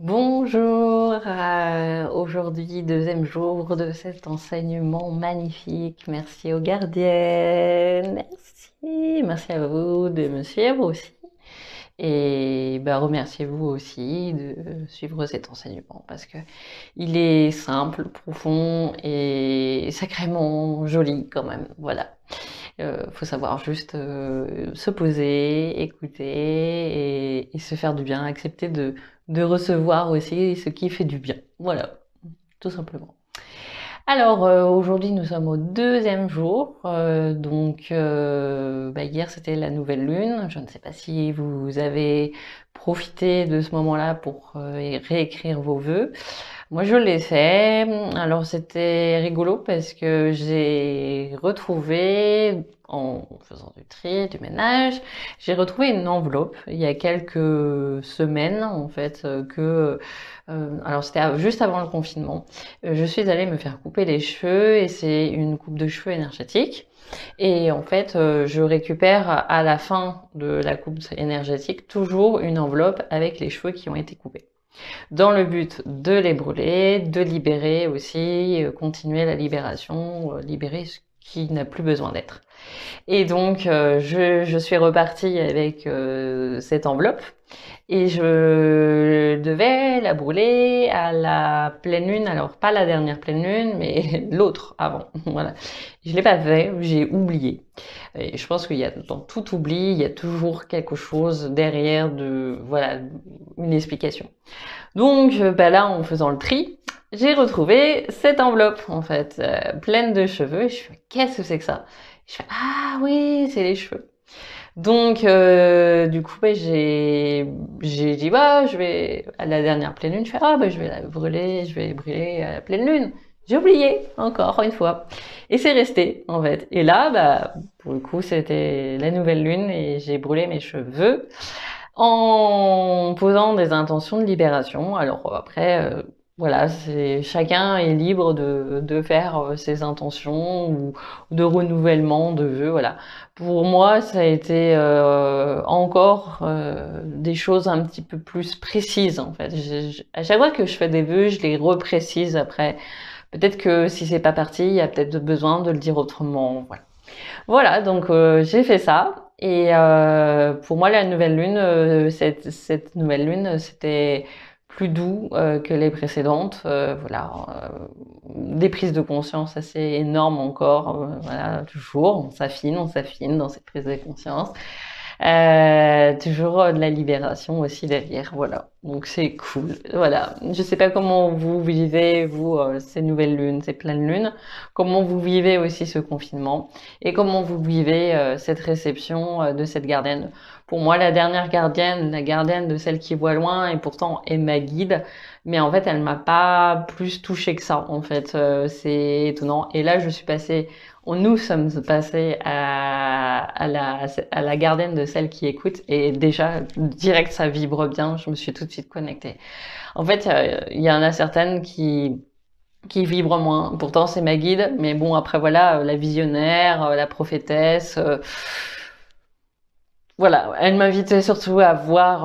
Bonjour, aujourd'hui deuxième jour de cet enseignement magnifique. Merci aux gardiennes, merci à vous de me suivre aussi. Et remerciez-vous aussi de suivre cet enseignement parce que il est simple, profond et sacrément joli quand même. Voilà. Faut savoir juste se poser, écouter et se faire du bien, accepter de recevoir aussi ce qui fait du bien. Voilà, tout simplement. Alors aujourd'hui nous sommes au deuxième jour, hier c'était la nouvelle lune. Je ne sais pas si vous avez profité de ce moment-là pour réécrire vos vœux. Moi, je l'ai fait. Alors, c'était rigolo parce que j'ai retrouvé, en faisant du tri, du ménage, j'ai retrouvé une enveloppe il y a quelques semaines, en fait, alors c'était juste avant le confinement. Je suis allée me faire couper les cheveux et c'est une coupe de cheveux énergétique. Et en fait, je récupère à la fin de la coupe énergétique toujours une enveloppe avec les cheveux qui ont été coupés dans le but de les brûler, de libérer aussi, continuer la libération, libérer ce qui n'a plus besoin d'être. Et donc, je suis repartie avec cette enveloppe et je devais la brûler à la pleine lune. Alors, pas la dernière pleine lune, mais l'autre avant. Voilà. Je l'ai pas fait, j'ai oublié. Et je pense qu'il y a dans tout oubli, il y a toujours quelque chose derrière voilà, une explication. Donc là, en faisant le tri, j'ai retrouvé cette enveloppe en fait, pleine de cheveux. Je fais qu'est-ce que c'est que ça? Je fais ah oui, c'est les cheveux. Donc du coup, j'ai dit bah je vais à la dernière pleine lune. Je fais ah bah je vais brûler à la pleine lune. J'ai oublié encore une fois et c'est resté en fait. Et là, bah pour le coup, c'était la nouvelle lune et j'ai brûlé mes cheveux en posant des intentions de libération. Alors après, voilà, chacun est libre de faire ses intentions ou de renouvellement de vœux. Voilà. Pour moi, ça a été encore des choses un petit peu plus précises en fait. À chaque fois que je fais des vœux, je les reprécise après. Peut-être que si c'est pas parti, il y a peut-être besoin de le dire autrement. Voilà. Voilà, donc j'ai fait ça. Et pour moi, la nouvelle lune, cette nouvelle lune, c'était plus doux que les précédentes. Voilà, des prises de conscience assez énormes encore. Voilà, toujours, on s'affine dans cette prise de conscience. Toujours de la libération aussi derrière, voilà. Donc c'est cool, voilà. Je sais pas comment vous vivez, vous, ces nouvelles lunes, ces pleines lunes, comment vous vivez aussi ce confinement et comment vous vivez cette réception de cette gardienne. Pour moi, la dernière gardienne, la gardienne de celle qui voit loin et pourtant est ma guide, mais en fait, elle m'a pas plus touchée que ça, en fait. C'est étonnant. Et là, je suis passée nous sommes passés à la gardienne de celle qui écoute et déjà, direct, ça vibre bien. Je me suis tout de suite connectée. En fait, il y en a certaines qui vibrent moins. Pourtant, c'est ma guide. Mais bon, après, voilà, la visionnaire, la prophétesse, voilà, elle m'invitait surtout à voir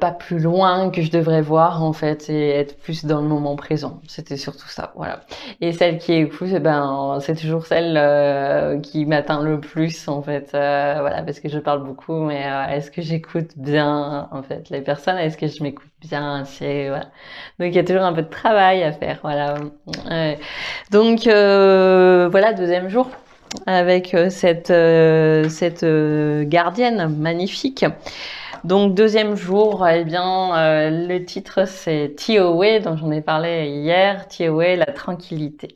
pas plus loin que je devrais voir en fait et être plus dans le moment présent. C'était surtout ça, voilà. Et celle qui écoute, eh ben c'est toujours celle qui m'atteint le plus en fait, voilà, parce que je parle beaucoup, mais est-ce que j'écoute bien en fait les personnes? Est-ce que je m'écoute bien? C'est voilà. Donc il y a toujours un peu de travail à faire, voilà. Donc voilà, deuxième jour avec cette gardienne magnifique. Donc deuxième jour, eh bien le titre c'est Tioé dont j'en ai parlé hier. Tioé, la tranquillité.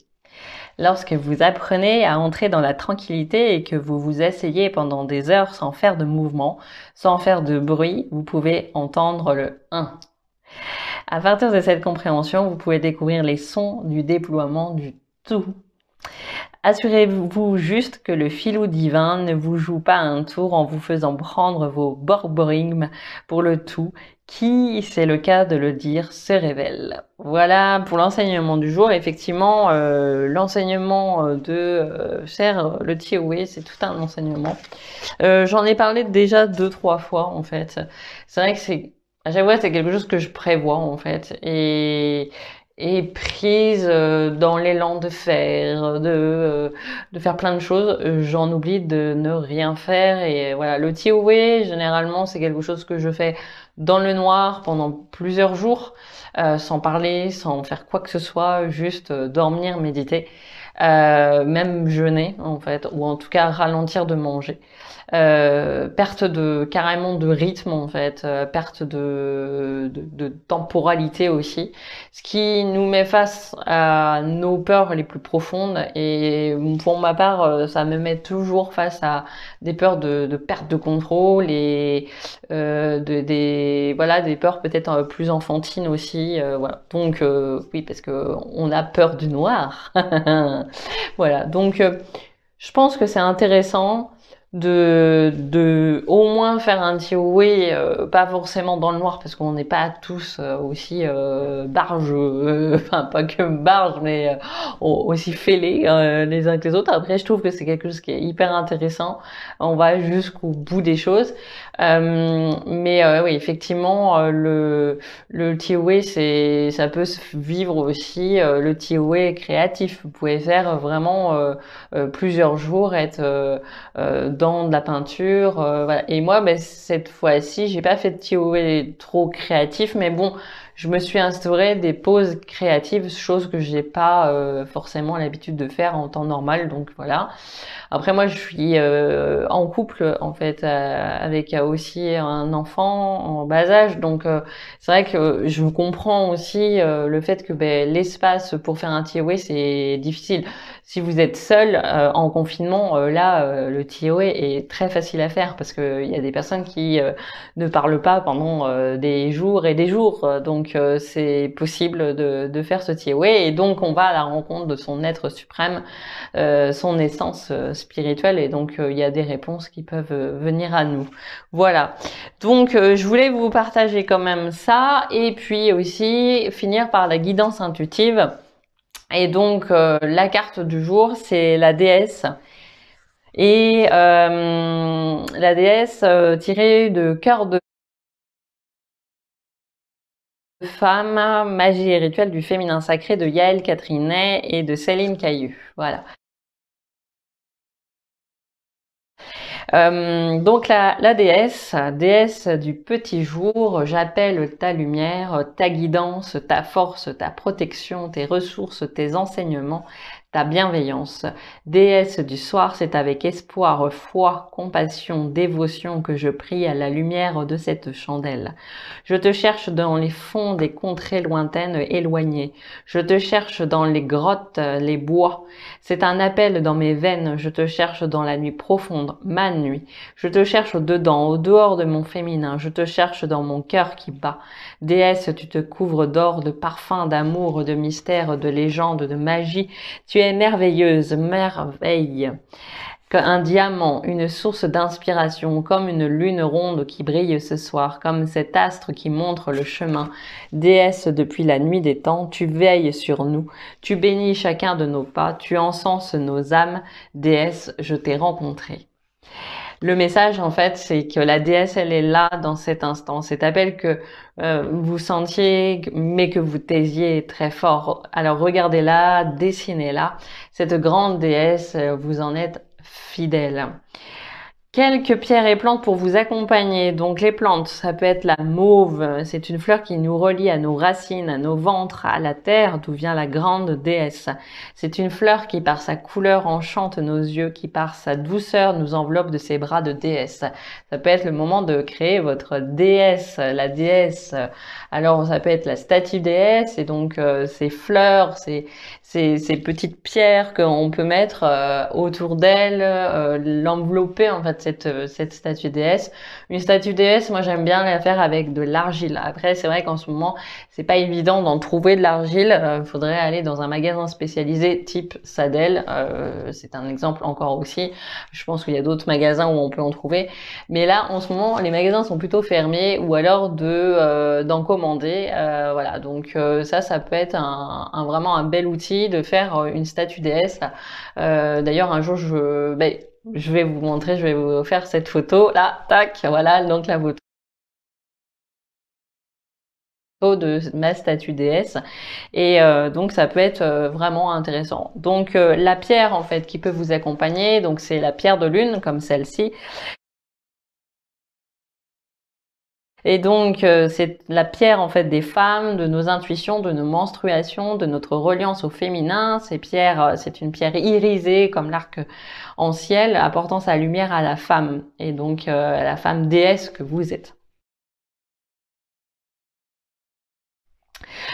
Lorsque vous apprenez à entrer dans la tranquillité et que vous vous asseyez pendant des heures sans faire de mouvement, sans faire de bruit, vous pouvez entendre le 1. À partir de cette compréhension, vous pouvez découvrir les sons du déploiement du tout. Assurez-vous juste que le filou divin ne vous joue pas un tour en vous faisant prendre vos borborigmes pour le tout, qui, c'est le cas de le dire, se révèle. Voilà pour l'enseignement du jour. Effectivement, l'enseignement de faire le Tioé, c'est tout un enseignement. J'en ai parlé déjà 2-3 fois en fait. C'est vrai que c'est À chaque fois, c'est quelque chose que je prévois en fait et prise dans l'élan de faire plein de choses, j'en oublie de ne rien faire et voilà. Le TOE, généralement, c'est quelque chose que je fais dans le noir pendant plusieurs jours, sans parler, sans faire quoi que ce soit, juste dormir, méditer, même jeûner en fait, ou en tout cas ralentir de manger. Perte de carrément de rythme en fait, perte de temporalité aussi, ce qui nous met face à nos peurs les plus profondes. Et pour ma part, ça me met toujours face à des peurs de perte de contrôle et des voilà des peurs peut-être plus enfantines aussi. Voilà. Donc oui, parce que on a peur du noir. Voilà. Donc je pense que c'est intéressant de au moins faire un TOE, pas forcément dans le noir parce qu'on n'est pas tous aussi barges, enfin pas que barges, mais aussi fêlés les uns que les autres. Après, je trouve que c'est quelque chose qui est hyper intéressant. On va jusqu'au bout des choses. Mais oui, effectivement, le TOE, ça peut se vivre aussi. Le TOE créatif, vous pouvez faire vraiment plusieurs jours, être dans de la peinture, voilà. Et moi, ben, cette fois-ci, j'ai pas fait de TOE trop créatif, mais bon, je me suis instauré des pauses créatives, chose que j'ai pas forcément l'habitude de faire en temps normal, donc voilà. Après, moi, je suis en couple, en fait, avec aussi un enfant en bas âge. Donc, c'est vrai que je comprends aussi le fait que ben, l'espace pour faire un TOE, c'est difficile. Si vous êtes seul en confinement, là, le TOE est très facile à faire parce qu'il y a des personnes qui ne parlent pas pendant des jours et des jours. Donc, c'est possible de faire ce TOE. Et donc, on va à la rencontre de son être suprême, son essence spirituelle, et donc il y a des réponses qui peuvent venir à nous. Voilà. Donc je voulais vous partager quand même ça, et puis aussi finir par la guidance intuitive. Et donc la carte du jour, c'est la déesse. Et la déesse tirée de Cœur de femme, magie et rituel du féminin sacré de Yael Catrinet et de Céline Cailloux. Voilà. Donc la déesse, déesse du petit jour, j'appelle ta lumière, ta guidance, ta force, ta protection, tes ressources, tes enseignements, ta bienveillance. Déesse du soir, c'est avec espoir, foi, compassion, dévotion que je prie à la lumière de cette chandelle. Je te cherche dans les fonds des contrées lointaines éloignées. Je te cherche dans les grottes, les bois. C'est un appel dans mes veines. Je te cherche dans la nuit profonde, ma nuit. Je te cherche au-dedans, au dehors de mon féminin. Je te cherche dans mon cœur qui bat. Déesse, tu te couvres d'or, de parfums, d'amour, de mystère, de légende, de magie. Tu es merveilleuse, merveille. Un diamant, une source d'inspiration, comme une lune ronde qui brille ce soir, comme cet astre qui montre le chemin. Déesse depuis la nuit des temps, tu veilles sur nous, tu bénis chacun de nos pas, tu encenses nos âmes. Déesse, je t'ai rencontrée. Le message, en fait, c'est que la déesse, elle est là dans cet instant. Cet appel que vous sentiez, mais que vous taisiez très fort. Alors regardez-la, dessinez-la. Cette grande déesse, vous en êtes fidèle. Quelques pierres et plantes pour vous accompagner. Donc les plantes, ça peut être la mauve. C'est une fleur qui nous relie à nos racines, à nos ventres, à la terre, d'où vient la grande déesse. C'est une fleur qui, par sa couleur, enchante nos yeux, qui, par sa douceur, nous enveloppe de ses bras de déesse. Ça peut être le moment de créer votre déesse, la déesse. Alors ça peut être la statue déesse, et donc ces fleurs, ces petites pierres qu'on peut mettre autour d'elle, l'envelopper en fait cette statue déesse. Une statue déesse, moi j'aime bien la faire avec de l'argile. Après c'est vrai qu'en ce moment c'est pas évident d'en trouver de l'argile. Faudrait aller dans un magasin spécialisé type Sadel. C'est un exemple encore aussi. Je pense qu'il y a d'autres magasins où on peut en trouver. Mais là en ce moment les magasins sont plutôt fermés, ou alors d'en commander. Voilà, donc ça peut être vraiment un bel outil de faire une statue déesse. D'ailleurs un jour je vais vous montrer, je vais vous faire cette photo là, tac, voilà, donc la photo. de ma statue déesse. Et donc ça peut être vraiment intéressant. Donc la pierre en fait qui peut vous accompagner, donc c'est la pierre de lune comme celle-ci. Et donc c'est la pierre en fait des femmes, de nos intuitions, de nos menstruations, de notre reliance au féminin. C'est une pierre irisée comme l'arc en ciel, apportant sa lumière à la femme et donc à la femme déesse que vous êtes.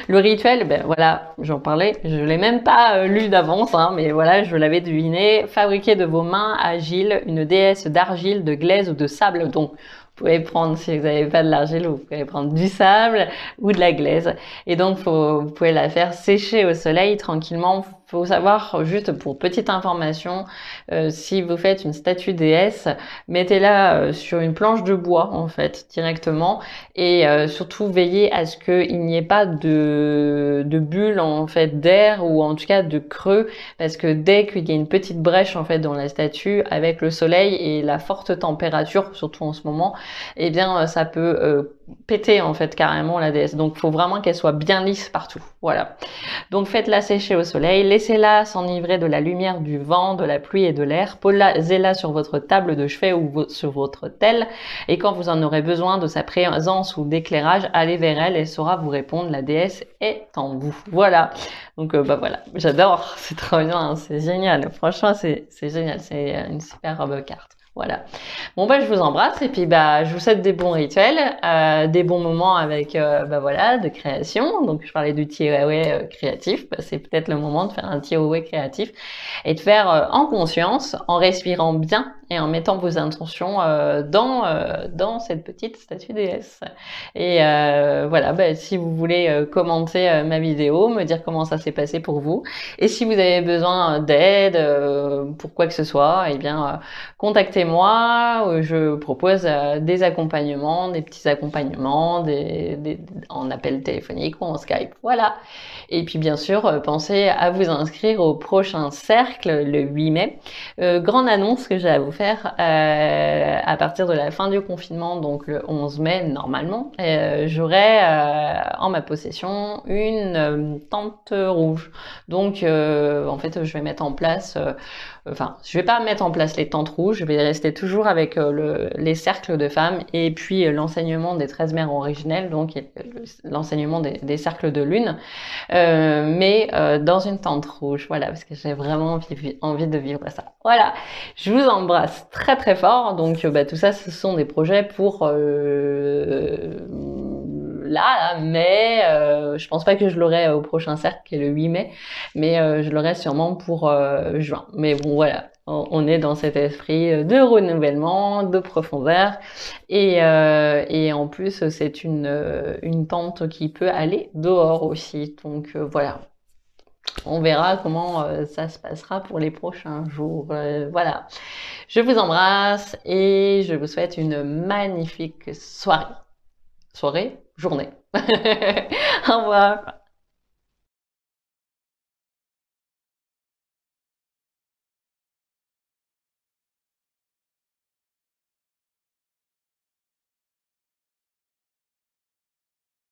Le rituel, ben voilà, j'en parlais, je l'ai même pas lu d'avance, hein, mais voilà, je l'avais deviné. Fabriquez de vos mains agiles une déesse d'argile, de glaise ou de sable. Donc, vous pouvez prendre, si vous n'avez pas de l'argile, vous pouvez prendre du sable ou de la glaise. Et donc, vous pouvez la faire sécher au soleil tranquillement. Faut savoir, juste pour petite information, si vous faites une statue déesse, mettez-la sur une planche de bois, en fait, directement. Et surtout, veillez à ce qu'il n'y ait pas de bulle, en fait, d'air ou en tout cas de creux. Parce que dès qu'il y a une petite brèche, en fait, dans la statue, avec le soleil et la forte température, surtout en ce moment, eh bien, ça peut péter, en fait, carrément la déesse. Donc, il faut vraiment qu'elle soit bien lisse partout. Voilà. Donc faites-la sécher au soleil, laissez-la s'enivrer de la lumière du vent, de la pluie et de l'air, posez-la sur votre table de chevet ou sur votre autel, et quand vous en aurez besoin de sa présence ou d'éclairage, allez vers elle, elle saura vous répondre, la déesse est en vous. Voilà. Donc bah voilà, j'adore, c'est trop bien, c'est génial, franchement c'est génial, c'est une superbe carte. Voilà. Bon bah je vous embrasse et puis bah je vous souhaite des bons rituels, des bons moments avec bah voilà de création. Donc je parlais du TOA créatif, bah, c'est peut-être le moment de faire un TOA créatif et de faire en conscience, en respirant bien et en mettant vos intentions dans cette petite statue déesse. Et voilà, bah, si vous voulez commenter ma vidéo, me dire comment ça s'est passé pour vous, et si vous avez besoin d'aide pour quoi que ce soit, eh bien contactez-moi, je propose des accompagnements, des petits accompagnements, en appel téléphonique ou en Skype, voilà. Et puis bien sûr, pensez à vous inscrire au prochain cercle le 8 mai. Grande annonce que j'ai à vous faire, à partir de la fin du confinement, donc le 11 mai normalement, j'aurai en ma possession une tente rouge. Donc en fait je vais mettre en place enfin, je vais pas mettre en place les tentes rouges, je vais rester toujours avec les cercles de femmes et puis l'enseignement des 13 mères originelles, donc l'enseignement des cercles de lune, mais dans une tente rouge, voilà, parce que j'ai vraiment envie de vivre ça. Voilà, je vous embrasse très très fort, donc bah, tout ça, ce sont des projets pour là, mais je pense pas que je l'aurai au prochain cercle qui est le 8 mai, mais je l'aurai sûrement pour juin. Mais bon voilà, on est dans cet esprit de renouvellement, de profondeur, et en plus c'est une tente qui peut aller dehors aussi, donc voilà. On verra comment ça se passera pour les prochains jours. Voilà. Je vous embrasse et je vous souhaite une magnifique soirée. Soirée, journée. Au revoir.